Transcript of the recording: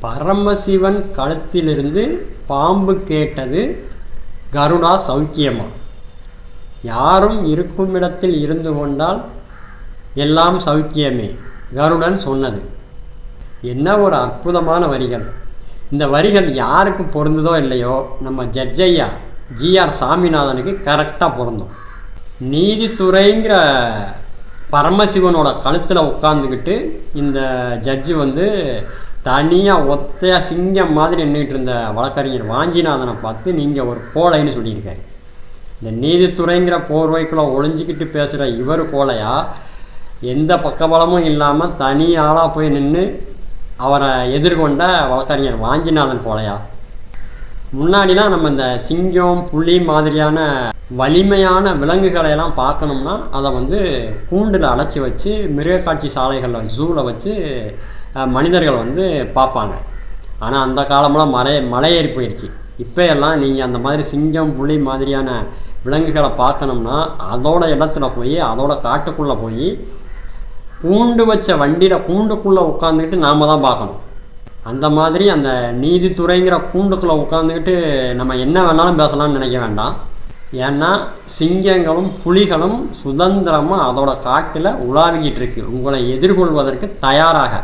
பரமசிவன் கழுத்திலிருந்து பாம்பு கேட்டது கருடா சௌக்கியமா? யாரும் இருக்கும் இடத்தில் இருந்து கொண்டால் எல்லாம் சௌக்கியமே, கருடன் சொன்னது. என்ன ஒரு அற்புதமான வரிகள்! இந்த வரிகள் யாருக்கு பொருந்ததோ இல்லையோ, நம்ம ஜட்ஜையா ஜிஆர் சாமிநாதனுக்கு கரெக்டாக பொருந்தும். நீதித்துறைங்கிற பரமசிவனோட கழுத்தில் உட்காந்துக்கிட்டு இந்த ஜட்ஜு தனியாக ஒத்தையாக சிங்கம் மாதிரி நின்றுட்டு இருந்த வழக்கறிஞர் வாஞ்சிநாதனை பார்த்து நீங்கள் ஒரு கோழைன்னு சொல்லியிருக்காரு. இந்த நீதித்துறைங்கிற போர்வைக்குள்ளே ஒளிஞ்சிக்கிட்டு பேசுகிற இவர் கோழையா, எந்த பக்கபலமும் இல்லாமல் தனியாளாக போய் நின்று அவரை எதிர்கொண்ட வழக்கறிஞர் வாஞ்சிநாதன் கோழையா? முன்னாடிலாம் நம்ம இந்த சிங்கம் புலி மாதிரியான வலிமையான விலங்குகளையெல்லாம் பார்க்கணும்னா அதை கூண்டில் அடைச்சி வச்சு மிருகக்காட்சி சாலைகளில் ஜூவில் வச்சு மனிதர்கள் பார்ப்பாங்க. ஆனால் அந்த காலமெல்லாம் மலையேறி போயிடுச்சு. இப்போ எல்லாம் நீங்கள் அந்த மாதிரி சிங்கம் புலி மாதிரியான விலங்குகளை பார்க்கணும்னா அதோட இடத்துல போய் அதோட காட்டுக்குள்ளே போய் கூண்டு வச்ச வண்டியில் கூண்டுக்குள்ளே உட்காந்துக்கிட்டு நாம் தான் பார்க்கணும். அந்த மாதிரி அந்த நீதித்துறைங்கிற கூண்டுக்குள்ளே உட்காந்துக்கிட்டு நம்ம என்ன வேணாலும் பேசலாம்னு நினைக்க வேண்டாம். ஏன்னா சிங்கங்களும் புலிகளும் சுதந்திரமாக அதோட காட்டில் உலாவிக்கிட்டு இருக்கு உங்களை எதிர்கொள்வதற்கு தயாராக.